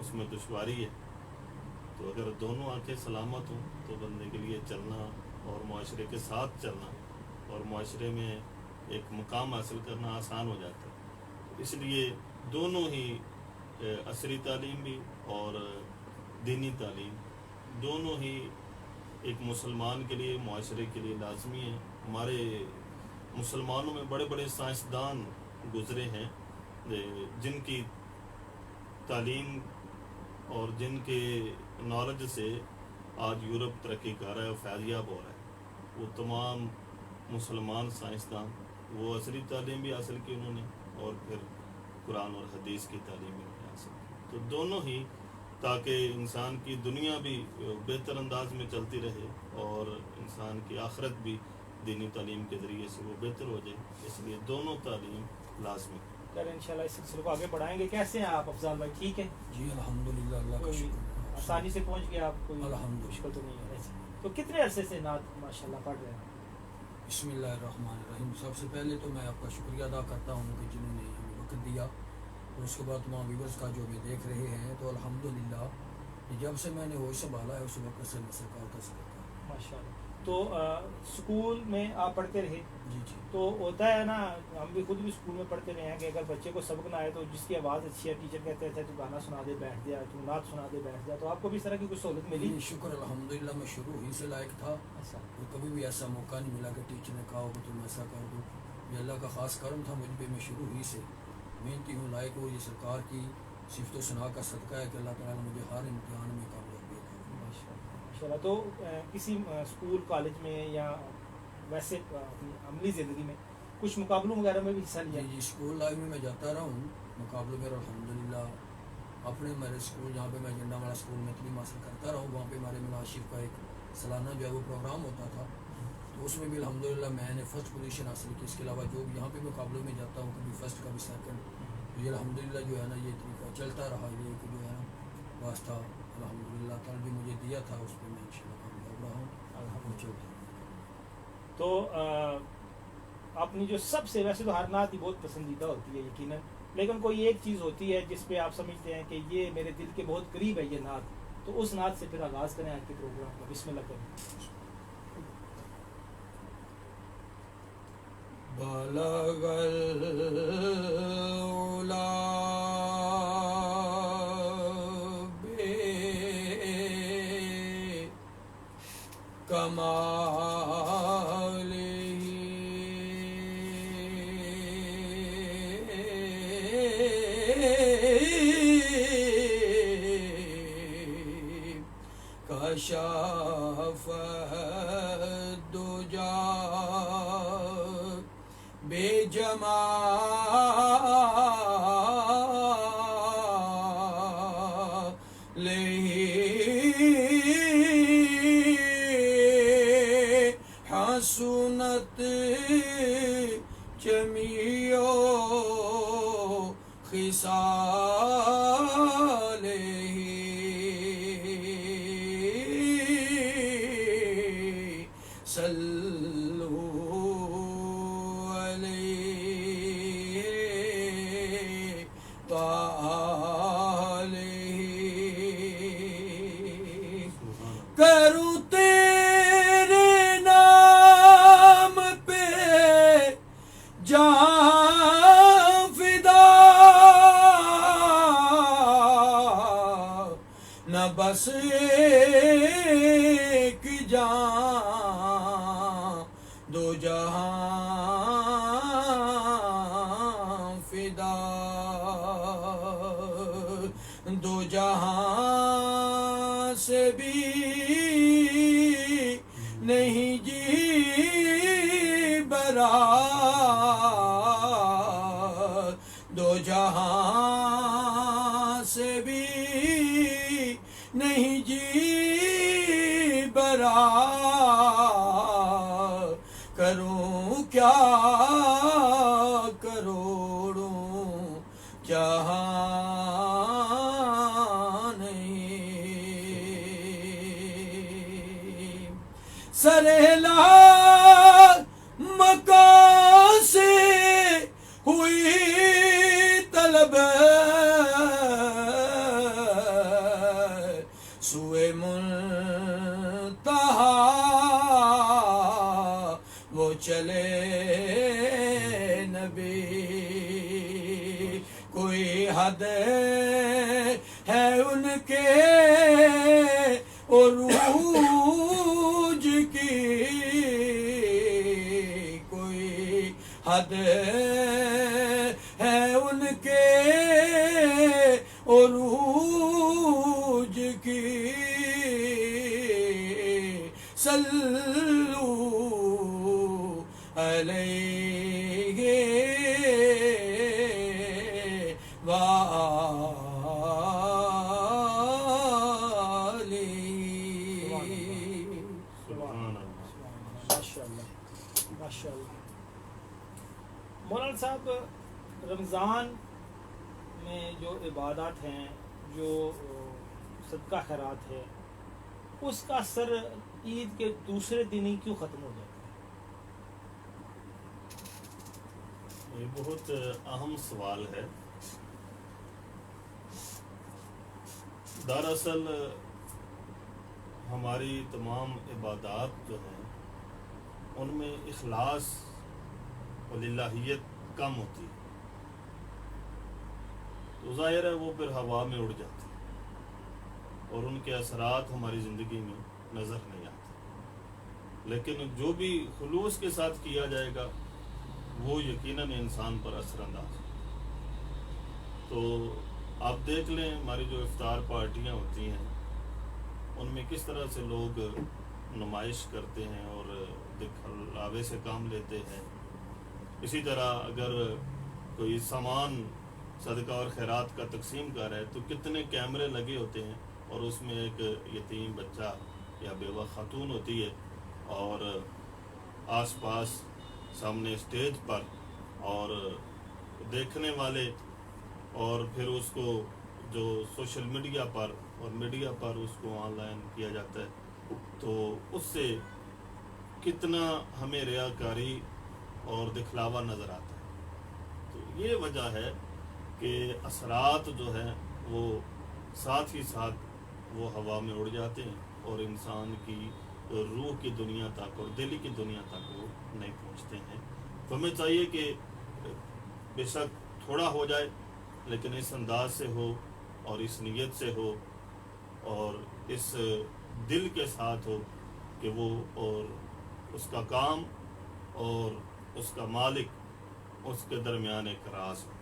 اس میں دشواری ہے. تو اگر دونوں آنکھیں سلامت ہوں تو بندے کے لیے چلنا اور معاشرے کے ساتھ چلنا اور معاشرے میں ایک مقام حاصل کرنا آسان ہو جاتا ہے. اس لیے دونوں ہی عصری تعلیم بھی اور دینی تعلیم دونوں ہی ایک مسلمان کے لیے معاشرے کے لیے لازمی ہے. ہمارے مسلمانوں میں بڑے بڑے سائنسدان گزرے ہیں جن کی تعلیم اور جن کے نالج سے آج یورپ ترقی کر رہا ہے اور فیض یاب ہو رہا ہے. وہ تمام مسلمان سائنسدان وہ عصری تعلیم بھی حاصل کی انہوں نے اور پھر قرآن اور حدیث کی تعلیم بھی حاصل کی. تو دونوں ہی تاکہ انسان کی دنیا بھی بہتر انداز میں چلتی رہے اور انسان کی آخرت بھی دینی تعلیم کے ذریعے سے وہ بہتر ہو جائے, اس لیے دونوں تعلیم لازمی. چلیں انشاءاللہ اس سلسلے کو آگے بڑھائیں گے. کیسے ہیں آپ افضال بھائی؟ ٹھیک ہے جی الحمدللہ, اللہ کا کوئی شکر, آسانی سے پہنچ گیا آپ؟ کوئی الحمدللہ. مشکل تو نہیں ہے؟ تو کتنے عرصے سے نعت ماشاءاللہ پڑھ رہے ہیں؟ بسم اللہ الرحمن الرحیم. سب سے پہلے تو میں آپ کا شکریہ ادا کرتا ہوں کہ جنہوں نے ہمیں وقت دیا, اور اس کے بعد تمام ویورز کا جو ہمیں دیکھ رہے ہیں. تو الحمدللہ جب سے میں نے ہوش سنبھالا ہے اس وقت سے میں سرکار کا ذکر کرتا ہوں. ماشاءاللہ. تو اسکول میں آپ پڑھتے رہے؟ جی جی. تو ہوتا ہے نا, ہم بھی خود بھی اسکول میں پڑھتے رہے ہیں کہ اگر بچے کو سبق نہ آئے تو جس کی آواز اچھی ہے ٹیچر کہتے تھے تو گانا سنا دے بیٹھ جا, تو نعت سنا دے بیٹھ جا. تو آپ کو بھی اس طرح کی کوئی سہولت ملی؟ جی شکر الحمدللہ, میں شروع ہی سے لائق تھا. ایسا کبھی بھی ایسا موقع نہیں ملا کہ ٹیچر نے کہا ہو کہ تم ایسا کر دو. یہ اللہ کا خاص کرم تھا مجھ پہ. میں شروع ہی سے محنتی ہوں, لائق ہوں. یہ سرکار کی صفت و ثنا کا صدقہ ہے کہ اللہ تعالیٰ نے مجھے ہر امتحان میں کامیابی عطا کی. ماشاءاللہ. تو کسی اسکول کالج میں یا ویسے اپنی عملی زندگی میں کچھ مقابلوں وغیرہ میں بھی حصہ لیا؟ جی اسکول لائف میں جاتا رہا ہوں مقابلوں میں, الحمدللہ اپنے میرے اسکول جہاں پہ میں جنڈا والا اسکول میں تعلیم حاصل کرتا رہا ہوں, وہاں پہ ہمارے مناشف کا ایک سالانہ جو ہے وہ پروگرام ہوتا تھا. تو اس میں بھی الحمدللہ میں نے فرسٹ پوزیشن حاصل کی. اس کے علاوہ جو یہاں پہ مقابلوں میں جاتا ہوں کبھی فرسٹ کبھی سیکنڈ, تو یہ الحمدللہ جو ہے نا یہ طریقہ چلتا رہا. یہ کہ جو ہے نا واسطہ الحمدللہ تعالیٰ بھی مجھے دیا تھا, اس پہ میں انشاءاللہ کامیاب رہا ہوں. الحمدللہ. تو اپنی جو سب سے, ویسے تو ہر نعت ہی بہت پسندیدہ ہوتی ہے یقیناً, لیکن کوئی ایک چیز ہوتی ہے جس پہ آپ سمجھتے ہیں کہ یہ میرے دل کے بہت قریب ہے یہ نعت, تو اس نعت سے پھر آغاز کریں آج کے پروگرام کا. بسم اللہ کریں. بلغ العلا کشف الدجى بجماله حسنت جميع خصاله کروں تیرے نام پہ جان فدا, نہ بس ایک جان دو جہاں فدا, دو جہاں سے بھی نہیں جی برا, دو جہاں سے بھی نہیں جی برا, کروں کیا کروڑوں جہاں نہیں, سرلا مکان سے ہوئی طلب سوئے منتہا وہ چلے نبی، کوئی حد ہے ان کے عروج کی، کوئی حد ہے ان کے عروج کی، صلو علیہ سبحان اللہ۔ ماشاءاللہ ماشاءاللہ۔ مولانا صاحب، رمضان میں جو عبادات ہیں، جو صدقہ خیرات ہے، اس کا اثر عید کے دوسرے دن ہی کیوں ختم ہو جاتا ہے؟ یہ بہت اہم سوال ہے۔ دراصل ہماری تمام عبادات جو ہیں ان میں اخلاص اور الہیت کم ہوتی ہے، تو ظاہر ہے وہ پھر ہوا میں اڑ جاتی ہے اور ان کے اثرات ہماری زندگی میں نظر نہیں آتے۔ لیکن جو بھی خلوص کے ساتھ کیا جائے گا وہ یقیناً انسان پر اثر انداز ہے۔ تو آپ دیکھ لیں ہماری جو افطار پارٹیاں ہوتی ہیں ان میں کس طرح سے لوگ نمائش کرتے ہیں اور دکھلاوے سے کام لیتے ہیں۔ اسی طرح اگر کوئی سامان صدقہ اور خیرات کا تقسیم کر رہا ہے تو کتنے کیمرے لگے ہوتے ہیں اور اس میں ایک یتیم بچہ یا بیوہ خاتون ہوتی ہے اور آس پاس سامنے اسٹیج پر اور دیکھنے والے، اور پھر اس کو جو سوشل میڈیا پر اور میڈیا پر اس کو آن لائن کیا جاتا ہے، تو اس سے کتنا ہمیں ریاکاری اور دکھلاوا نظر آتا ہے۔ تو یہ وجہ ہے کہ اثرات جو ہیں وہ ساتھ ہی ساتھ وہ ہوا میں اڑ جاتے ہیں اور انسان کی روح کی دنیا تک اور دلی کی دنیا تک وہ نہیں پہنچتے ہیں۔ تو ہمیں چاہیے کہ بے شک تھوڑا ہو جائے لیکن اس انداز سے ہو اور اس نیت سے ہو اور اس دل کے ساتھ ہو کہ وہ اور اس کا کام اور اس کا مالک اس کے درمیان ایک راز ہو،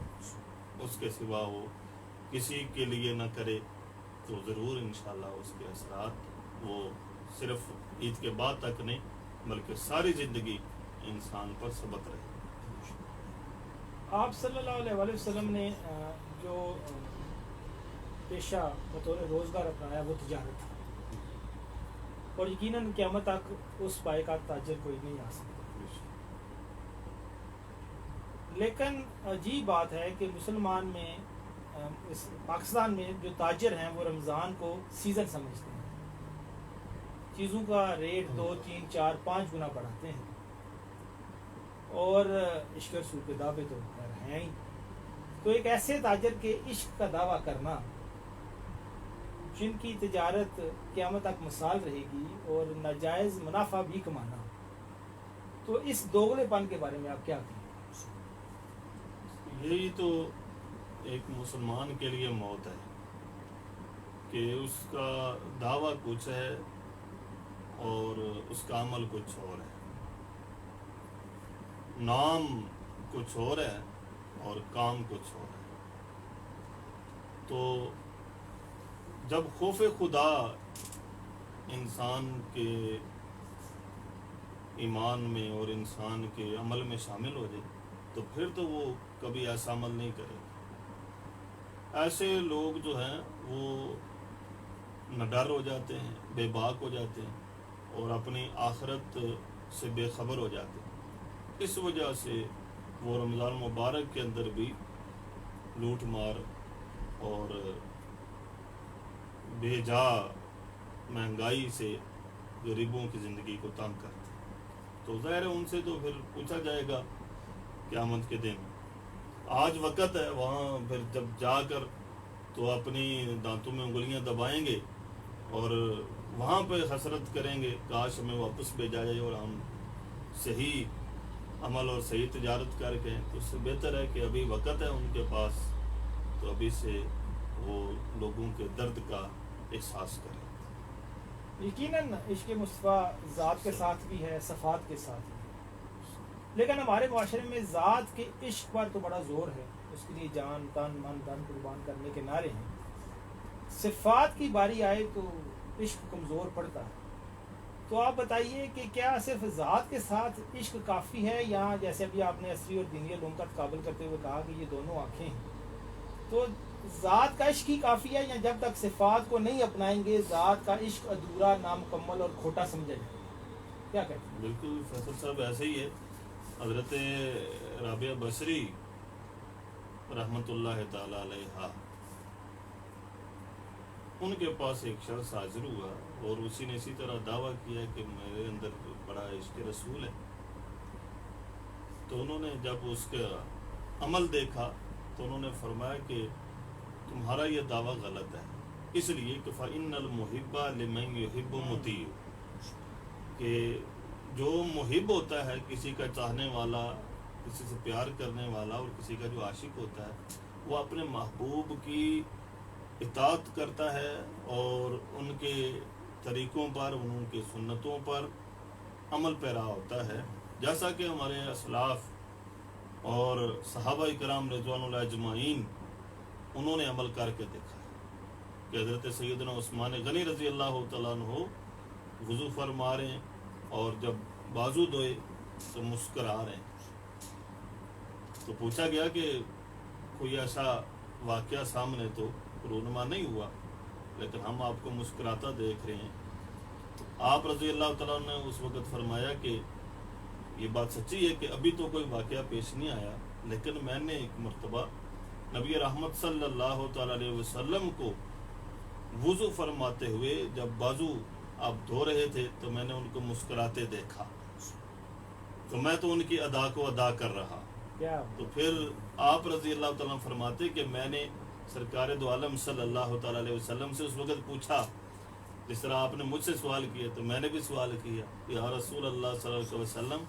اس کے سوا وہ کسی کے لیے نہ کرے، تو ضرور انشاءاللہ اس کے اثرات وہ صرف عید کے بعد تک نہیں بلکہ ساری زندگی انسان پر ثبت رہے۔ آپ صلی اللہ علیہ وآلہ وسلم نے جو پیشہ بطور روزگار اپنایا وہ تجارت تھا، اور یقیناً قیامت تک اس پائے کا تاجر کوئی نہیں آ سکتا۔ لیکن عجیب بات ہے کہ مسلمان میں اس پاکستان میں جو تاجر ہیں وہ رمضان کو سیزن سمجھتے ہیں، چیزوں کا ریٹ 2 3 4 5 گنا بڑھاتے ہیں، اور عشق رسول کے دعوے تو خیر ہیں ہی۔ تو ایک ایسے تاجر کے عشق کا دعویٰ کرنا جن کی تجارت قیامت تک مثال رہے گی اور ناجائز منافع بھی کمانا، تو اس دوغلے پن کے بارے میں آپ کیا کہیں؟ یہی تو ایک مسلمان کے لیے موت ہے کہ اس کا دعویٰ کچھ ہے اور اس کا عمل کچھ اور ہے، نام کچھ اور ہے اور کام کچھ اور ہے۔ تو جب خوف خدا انسان کے ایمان میں اور انسان کے عمل میں شامل ہو جائے تو پھر تو وہ کبھی ایسا عمل نہیں کرے۔ ایسے لوگ جو ہیں وہ نڈر ہو جاتے ہیں، بے باک ہو جاتے ہیں اور اپنی آخرت سے بے خبر ہو جاتے ہیں۔ اس وجہ سے وہ رمضان مبارک کے اندر بھی لوٹ مار اور بے جا مہنگائی سے غریبوں کی زندگی کو تنگ کرتے ہیں۔ تو ظاہر ہے ان سے تو پھر پوچھا جائے گا قیامت کے دن۔ آج وقت ہے وہاں پھر جب جا کر تو اپنی دانتوں میں انگلیاں دبائیں گے اور وہاں پہ حسرت کریں گے کاش ہمیں واپس بھیجا جائے اور ہم صحیح عمل اور صحیح تجارت کر کے، تو اس سے بہتر ہے کہ ابھی وقت ہے ان کے پاس، تو ابھی سے وہ لوگوں کے درد کا احساس کریں۔ یقیناً عشق مصطفیٰ ذات کے ساتھ بھی ہے، صفات کے ساتھ بھی ہے، لیکن ہمارے معاشرے میں ذات کے عشق پر تو بڑا زور ہے، اس کے لیے جان تن من دھن قربان کرنے کے نعرے ہیں۔ صفات کی باری آئے تو عشق کمزور پڑتا ہے۔ تو آپ بتائیے کہ کیا صرف ذات کے ساتھ عشق کافی ہے، یا جیسے ابھی آپ نے عصری اور دینی علوم کا تقابل کرتے ہوئے کہا کہ یہ دونوں آنکھیں ہیں، تو ذات کا عشق ہی کافی ہے، یا جب تک صفات کو نہیں اپنائیں گے ذات کا عشق ادھورا، نامکمل اور کھوٹا سمجھا جائے؟ کیا کہتے ہیں؟ بالکل فیصل صاحب ایسے ہی ہے۔ حضرت رابعہ بصری رحمۃ اللہ تعالی علیہ، ان کے پاس ایک شخص حاضر ہوا اور اسی نے اسی طرح دعویٰ کیا کہ میرے اندر بڑا عشق رسول ہے۔ تو انہوں نے جب اس کا عمل دیکھا تو انہوں نے فرمایا کہ تمہارا یہ دعویٰ غلط ہے، اس لیے کہ فَإِنَّ الْمُحِبَّ لِمَنْ يُحِبُّ مُطِيعُ، کہ جو محب ہوتا ہے، کسی کا چاہنے والا، کسی سے پیار کرنے والا، اور کسی کا جو عاشق ہوتا ہے، وہ اپنے محبوب کی اطاعت کرتا ہے اور ان کے طریقوں پر، ان کی سنتوں پر عمل پیرا ہوتا ہے، جیسا کہ ہمارے اسلاف اور صحابہ کرام رضوان اللہ اجمعین انہوں نے عمل کر کے دیکھا ہے کہ حضرت سیدنا عثمان غنی رضی اللہ تعالیٰ عنہ وضو فرما رہے ہیں اور جب بازو دھوئے تو مسکرا رہے ہیں۔ تو پوچھا گیا کہ کوئی ایسا واقعہ سامنے تو رونما نہیں ہوا، لیکن ہم آپ کو مسکراتا دیکھ رہے ہیں۔ تو آپ رضی اللہ تعالیٰ نے اس وقت فرمایا کہ یہ بات سچی ہے کہ ابھی تو کوئی واقعہ پیش نہیں آیا، لیکن میں نے ایک مرتبہ نبی رحمت صلی اللہ تعالیٰ علیہ وسلم کو وضو فرماتے ہوئے جب بازو آپ دھو رہے تھے تو میں نے ان کو مسکراتے دیکھا، تو میں تو ان کی ادا کو ادا کر رہا۔ تو پھر آپ رضی اللہ تعالیٰ فرماتے کہ میں نے سرکار دو عالم صلی اللہ تعالیٰ علیہ وسلم سے اس وقت پوچھا جس طرح آپ نے مجھ سے سوال کیا، تو میں نے بھی سوال کیا یا رسول اللہ صلی اللہ علیہ وسلم،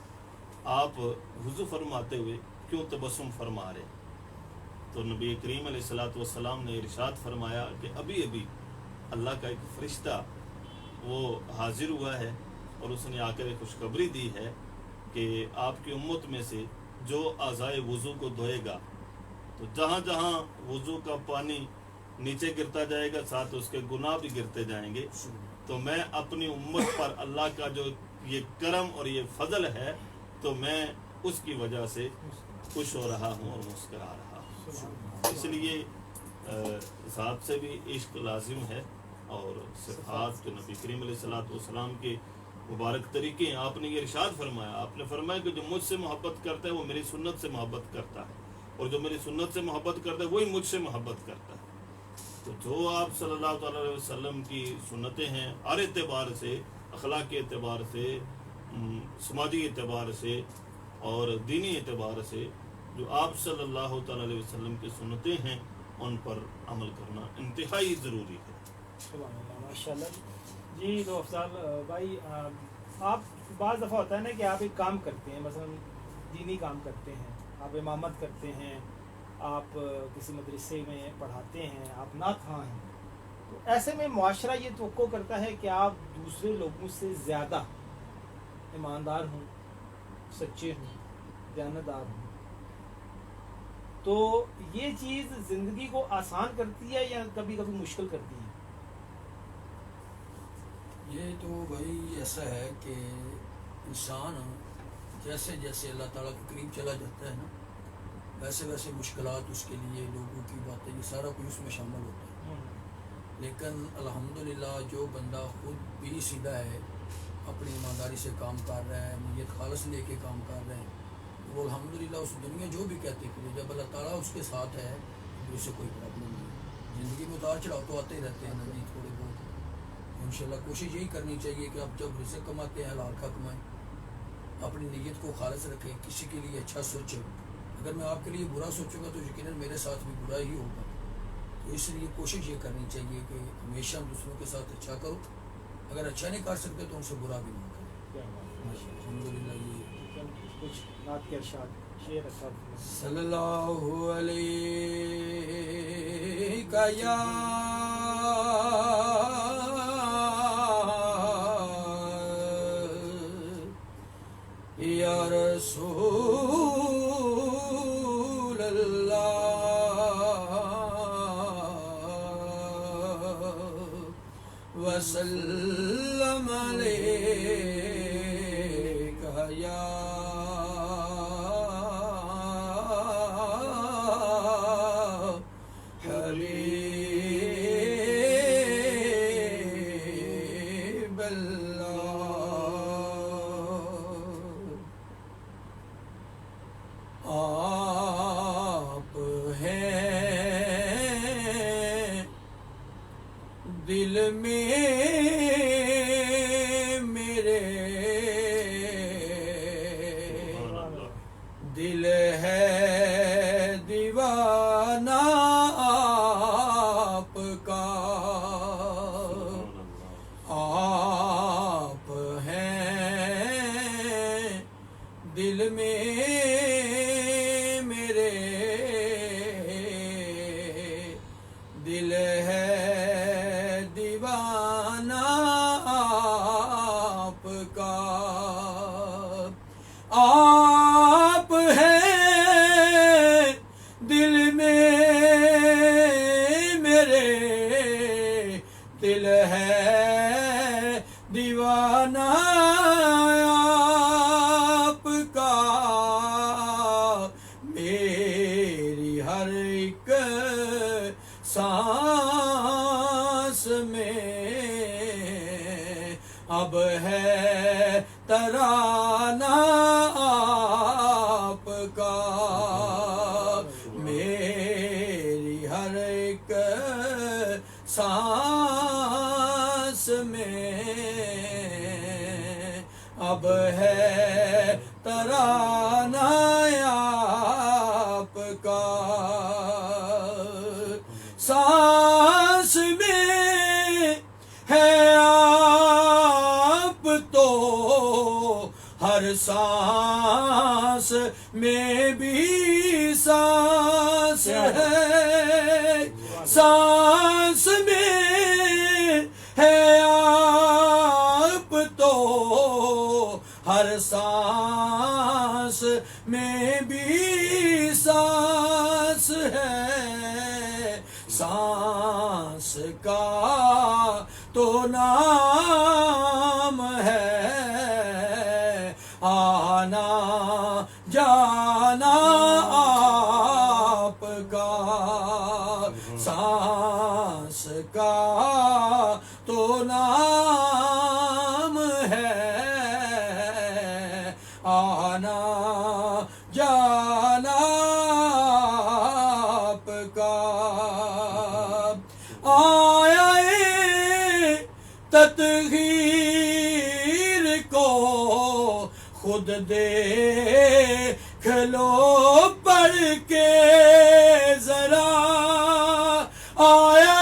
آپ وضو فرماتے ہوئے کیوں تبسم فرما رہے؟ تو نبی کریم علیہ الصلوۃ والسلام نے ارشاد فرمایا کہ ابھی ابھی اللہ کا ایک فرشتہ وہ حاضر ہوا ہے اور اس نے آ کر ایک خوشخبری دی ہے کہ آپ کی امت میں سے جو اعضائے وضو کو دھوئے گا تو جہاں جہاں وضو کا پانی نیچے گرتا جائے گا ساتھ اس کے گناہ بھی گرتے جائیں گے۔ تو میں اپنی امت پر اللہ کا جو یہ کرم اور یہ فضل ہے تو میں اس کی وجہ سے خوش ہو رہا ہوں اور مسکرا رہا ہوں۔ اس لیے ذات سے بھی عشق لازم ہے، اور صفات جو نبی کریم علیہ الصلوۃ والسلام کے مبارک طریقے ہیں، آپ نے یہ ارشاد فرمایا، آپ نے فرمایا کہ جو مجھ سے محبت کرتا ہے وہ میری سنت سے محبت کرتا ہے، اور جو میری سنت سے محبت کرتا ہے وہی مجھ سے محبت کرتا ہے۔ تو جو آپ صلی اللہ تعالیٰ علیہ وسلم کی سنتیں ہیں ہر اعتبار سے، اخلاقی اعتبار سے، سماجی اعتبار سے اور دینی اعتبار سے، جو آپ صلی اللہ تعالیٰ علیہ وسلم کی سنتیں ہیں ان پر عمل کرنا انتہائی ضروری ہے۔ سبحان اللہ، ماشاء اللہ۔ جی تو افضال بھائی، آپ بعض دفعہ ہوتا ہے نا کہ آپ ایک کام کرتے ہیں، مثلا دینی کام کرتے ہیں، آپ امامت کرتے ہیں، آپ کسی مدرسے میں پڑھاتے ہیں، آپ نعت خواں ہیں، تو ایسے میں معاشرہ یہ توقع کرتا ہے کہ آپ دوسرے لوگوں سے زیادہ ایماندار ہوں، سچے ہوں، دیانتدار ہوں۔ تو یہ چیز زندگی کو آسان کرتی ہے یا کبھی کبھی مشکل کرتی ہے؟ یہ تو بھائی ایسا ہے کہ انسان جیسے جیسے اللہ تعالیٰ کے قریب چلا جاتا ہے نا، ویسے ویسے مشکلات اس کے لیے، لوگوں کی باتیں، یہ سارا کچھ اس میں شامل ہوتا ہے۔ لیکن الحمدللہ جو بندہ خود بھی سیدھا ہے، اپنی ایمانداری سے کام کر رہا ہے، نیت خالص لے کے کام کر رہے ہیں، وہ الحمدللہ اس دنیا جو بھی کہتے کہ جب اللہ تعالیٰ اس کے ساتھ ہے تو اسے کوئی پرابلم نہیں۔ زندگی میں اتار چڑھاؤ تو آتے ہی رہتے ہیں نا جی، تھوڑے بہت۔ انشاءاللہ کوشش یہی کرنی چاہیے کہ آپ جب رزق کماتے ہیں حلال کا کمائیں، اپنی نیت کو خالص رکھیں، کسی کے لیے اچھا سوچیں۔ اگر میں آپ کے لیے برا سوچوں گا تو یقیناً میرے ساتھ بھی برا ہی ہوگا۔ تو اس لیے کوشش یہ کرنی چاہیے کہ ہمیشہ دوسروں کے ساتھ اچھا کرو، اگر اچھا نہیں کر سکتے تو ان سے برا بھی نہ کرو۔ کیا بات ہے، ماشاء اللہ۔ الحمدللہ یہ کچھ نعت کے ارشاد شعر ارشاد صلی اللہ علیہ یا یا رسول اللہ وسلم علیک یا حبیب اللہ۔ آپ ہیں دل میں میرے، دل ہے دیوانہ آپ کا، آپ ہیں دل میں میرے، دل ہے دیوانہ آپ کا، آپ ہیں دل میں میرے، دل ہے دیوانہ آپ کا، میری ہر ایک سانس میں اب ہے ترانہ آپ کا، میری ہر ایک سانس میں اب ہے ترانہ آپ کا، سانس میں ہے آپ تو ہر سانس میں بھی سانس ہے، سانس میں ہے آپ تو ہر سانس میں بھی سانس ہے، سانس کا تو نام ہے، آنا جانا آپ کا، سانس کا تو نام ہے، آنا جانا آپ کا، آیا تطہیر کو خود دیکھ لو پڑھ کے ذرا، آیا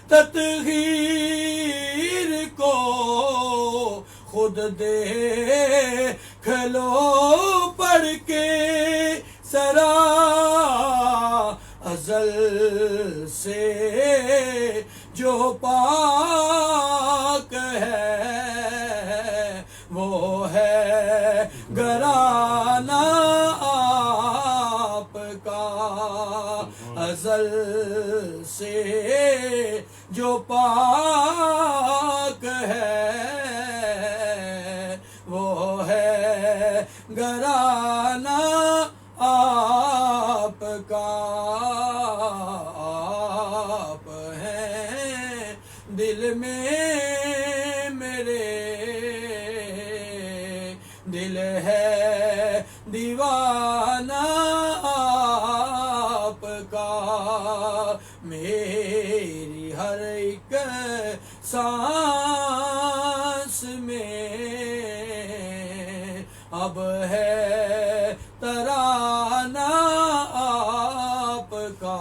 تطہیر کو خود دیکھ لو پڑھ کے ذرا، ازل سے جو پاک ہے وہ ہے گھرانہ آپ کا، ازل سے جو پاک ہے وہ ہے گھرانہ آپ کا، آپ ہیں دل میں میرے، دل ہے دیوانہ آپ کا، میری ہر ایک سانس میں اب ہے ترانہ آپ کا۔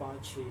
5, 6,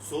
100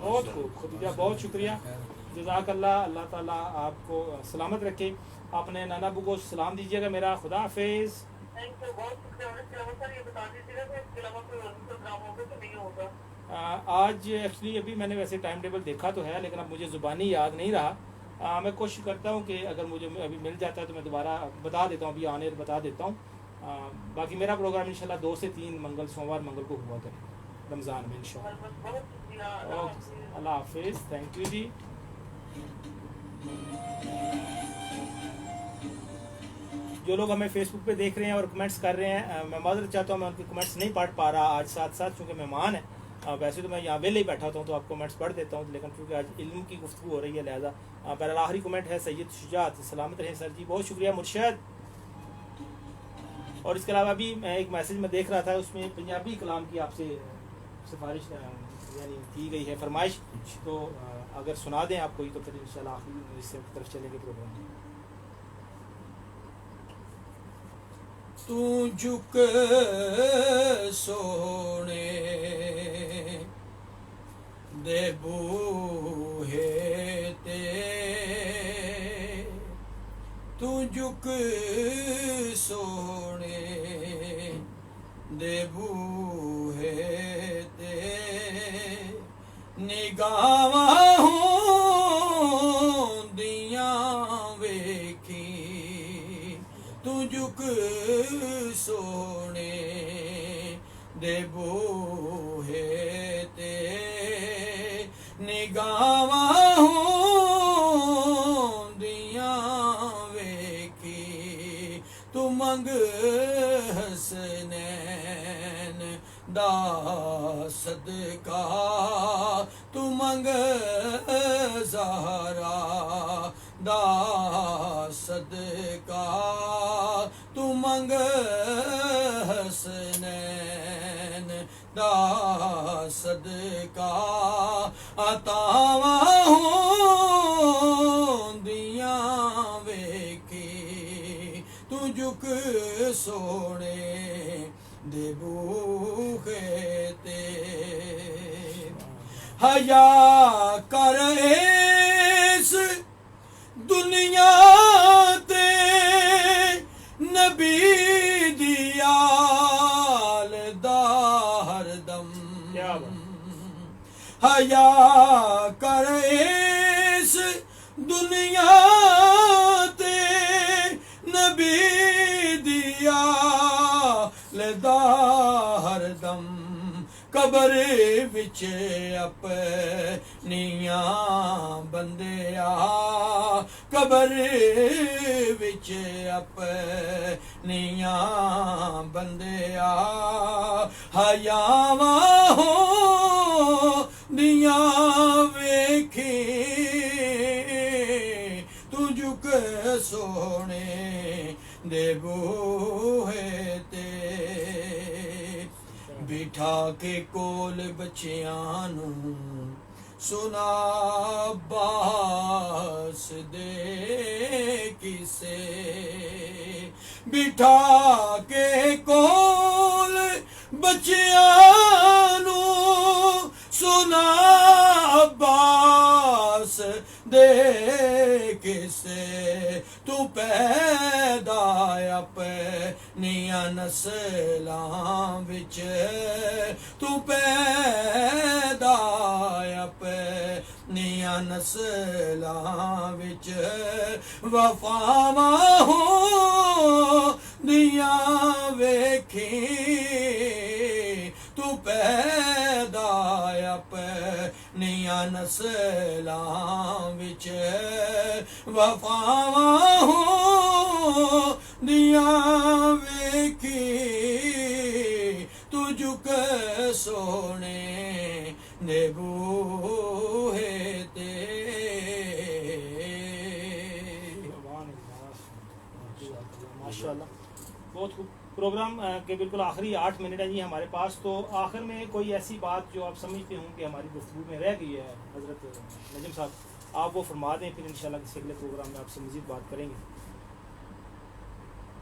بہت خوب خدیجہ، بہت شکریہ، جزاک اللہ، اللہ تعالیٰ آپ کو سلامت رکھے. آپ نے نانا ابو کو سلام دیجیے گا میرا. خدا حافظ. آج ایکچولی ابھی میں نے ویسے ٹائم ٹیبل دیکھا تو ہے لیکن اب مجھے زبانی یاد نہیں رہا. میں کوشش کرتا ہوں کہ اگر مجھے ابھی مل جاتا ہے تو میں دوبارہ بتا دیتا ہوں، ابھی آن ایئر بتا دیتا ہوں. باقی میرا پروگرام انشاءاللہ 2 سے 3 منگل سوموار منگل کو ہوا کرے رمضان میں انشاءاللہ. اوکے، اللہ حافظ. تھینک یو جی. جو لوگ ہمیں فیس بک پہ دیکھ رہے ہیں اور کمنٹس کر رہے ہیں، میں معذرت چاہتا ہوں میں ان کے کمنٹس نہیں پڑھ پا رہا آج ساتھ ساتھ چونکہ مہمان ہیں. ویسے تو میں یہاں ویلے ہی بیٹھا ہوتا ہوں تو آپ کمنٹس پڑھ دیتا ہوں، لیکن کیونکہ آج علم کی گفتگو ہو رہی ہے لہٰذا پہلا آخری کمنٹ ہے سید شجاعت. سلامت رہیں سر جی، بہت شکریہ مرشد. اور اس کے علاوہ بھی میں ایک میسیج میں دیکھ رہا تھا، اس میں پنجابی کلام کی آپ سے سفارش یعنی کی گئی ہے، فرمائش. تو اگر سنا دیں آپ کوئی تو پھر انشاءاللہ آخری اس سے طرف چلیں گے پروگرام. تو جھک سونے دے بوہے تے، تو جھک سونے دے بوہے تے، نگاہاں ہوندیاں ویکھی، تو جھک سونے دے بوہے تے، نگاہاں ہوندیاں ویکھی، تو منگ حسنین دا صدقہ، تو منگ زہرا دا صدقہ، تو منگ حسنین دا صدقہ، عطاواں ہوندیاں ویکھی، تو جھک سونے دے بوہے تے، حیا کر اس دنیا تے نبی دی آل دا ہر دم، حیا کر اس دنیا تے نبی دی آل دا ہر دم، قبر وچ اپنیاں بندیا، قبر وچ اپنیاں بندیا، حیاواں ہوندیاں ویکھی، تو جھک سونے دے بوہے تے، بٹھا کے کول بچیاں نوں سنا عباس دے کسے، بٹھا کے کول بچیاں نوں سنا عباس دے کسے، تو پیدا اپنیاں نسلاں وچ، تو پیدا اپنیاں نسلاں وچ، وفاواں ہوندیاں ویکھی، نسلاں وچ وفاواں ہوں دیاں ویکھی تجھ کے سونے دے بوہے تے ماشاء اللہ بہت خوب پروگرام کے بالکل آخری 8 منٹ ہے جی ہمارے پاس. تو آخر میں کوئی ایسی بات جو آپ سمجھتے ہوں کہ ہماری گفتگو میں رہ گئی ہے حضرت نجم صاحب آپ وہ فرما دیں, پھر انشاءاللہ کسی اگلے پروگرام میں آپ سے مزید بات کریں گے,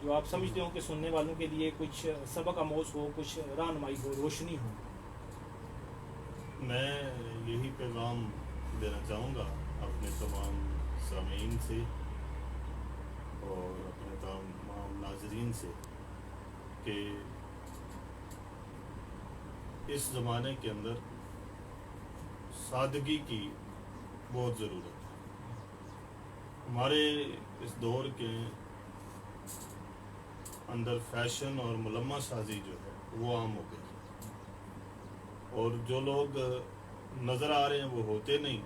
جو آپ سمجھتے ہوں کہ سننے والوں کے لیے کچھ سبق آموز ہو, کچھ رہنمائی ہو, روشنی ہو. میں یہی پیغام دینا چاہوں گا اپنے تمام سامعین سے اور اپنے تمام ناظرین سے کہ اس زمانے کے اندر سادگی کی بہت ضرورت ہے. ہمارے اس دور کے اندر فیشن اور ملمہ سازی جو ہے وہ عام ہو گئی, اور جو لوگ نظر آ رہے ہیں وہ ہوتے نہیں,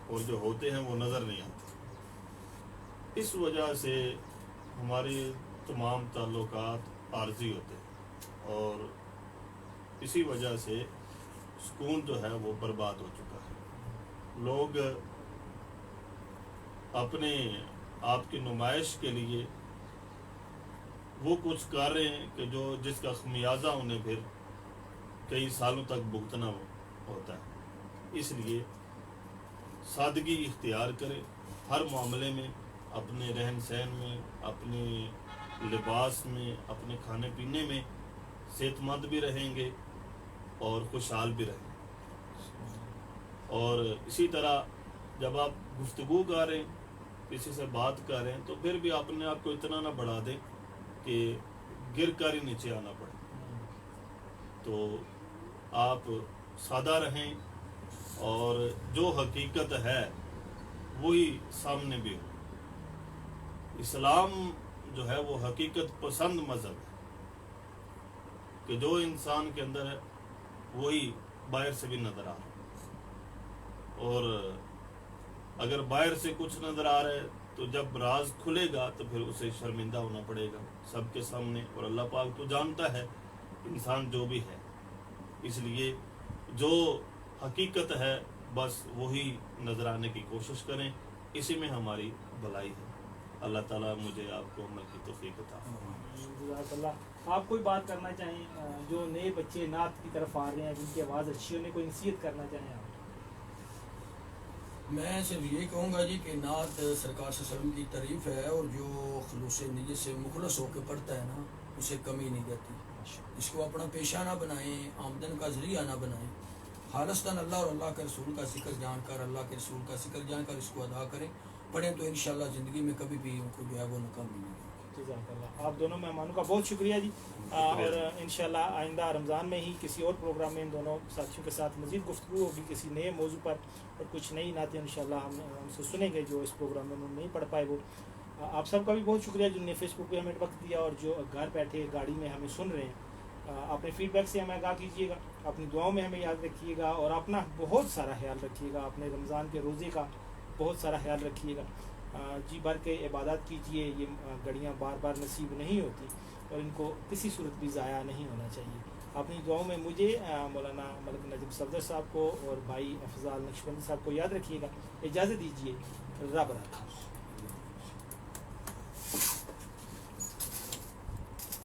اور جو ہوتے ہیں وہ نظر نہیں آتے. اس وجہ سے ہمارے تمام تعلقات عارضی ہوتے ہیں, اور اسی وجہ سے سکون جو ہے وہ برباد ہو چکا ہے. لوگ اپنے آپ کی نمائش کے لیے وہ کچھ کر رہے ہیں کہ جس کا خمیازہ انہیں پھر کئی سالوں تک بھگتنا ہوتا ہے. اس لیے سادگی اختیار کریں ہر معاملے میں, اپنے رہن سہن میں, اپنے لباس میں, اپنے کھانے پینے میں صحت مند بھی رہیں گے اور خوشحال بھی رہیں گے. اور اسی طرح جب آپ گفتگو کر رہے ہیں, کسی سے بات کر رہے ہیں, تو پھر بھی اپنے آپ کو اتنا نہ بڑھا دیں کہ گر کر ہی نیچے آنا پڑے. تو آپ سادہ رہیں اور جو حقیقت ہے وہی سامنے بھی ہو. اسلام جو ہے وہ حقیقت پسند مذہب ہے کہ جو انسان کے اندر ہے وہی باہر سے بھی نظر آ رہا ہے, اور اگر باہر سے کچھ نظر آ رہا ہے تو جب راز کھلے گا تو پھر اسے شرمندہ ہونا پڑے گا سب کے سامنے, اور اللہ پاک تو جانتا ہے انسان جو بھی ہے. اس لیے جو حقیقت ہے بس وہی نظر آنے کی کوشش کریں, اسی میں ہماری بھلائی ہے. اللہ تعالیٰ مجھے آپ کو عمل کی توفیق عطا فرمائے. جزاک اللہ. آپ کوئی بات کرنا چاہیں جو نئے بچے نعت کی طرف آ رہے ہیں, جن کی آواز اچھی ہونے, کوئی نصیحت کرنا چاہیں آپ؟ میں صرف یہ کہوں گا جی کہ نعت سرکار صلی اللہ علیہ وسلم کی تعریف ہے, اور جو خلوص نیت سے مخلص ہو کے پڑھتا ہے نا اسے کمی نہیں دیتی. اس کو اپنا پیشہ نہ بنائیں, آمدن کا ذریعہ نہ بنائیں. خالصتاً اللہ اور اللہ کے رسول کا ذکر جان کر, اللہ کے رسول کا ذکر جان کر اس کو ادا کریں, پڑھیں تو انشاءاللہ زندگی میں کبھی بھی ان کو جو ہے وہ ناکامی نہیں ہوگی. جزاک اللہ. آپ دونوں مہمانوں کا بہت شکریہ جی, اور انشاءاللہ آئندہ رمضان میں ہی کسی اور پروگرام میں ان دونوں ساتھیوں کے ساتھ مزید گفتگو ہوگی کسی نئے موضوع پر, اور کچھ نئی نعتیں انشاءاللہ ہم سے سنیں گے جو اس پروگرام میں انہوں نے نہیں پڑھ پائے. وہ آپ سب کا بھی بہت شکریہ جنہوں نے فیس بک پہ ہمیں وقت دیا, اور جو گھر بیٹھے گاڑی میں ہمیں سن رہے ہیں. اپنے فیڈ بیک سے ہمیں آگاہ کیجیے گا, اپنی دعاؤں میں ہمیں یاد رکھیے گا, اور اپنا بہت سارا خیال رکھیے گا, اپنے رمضان کے روزے کا بہت سارا خیال رکھیے گا. جی بھر کے عبادات کیجیے, یہ گھڑیاں بار بار نصیب نہیں ہوتی, اور ان کو کسی صورت بھی ضائع نہیں ہونا چاہیے. اپنی دعاؤں میں مجھے, مولانا ملک نجم صفدر صاحب کو اور بھائی افضال نقشبندی صاحب کو یاد رکھیے گا. اجازت دیجیے, رب رکھا.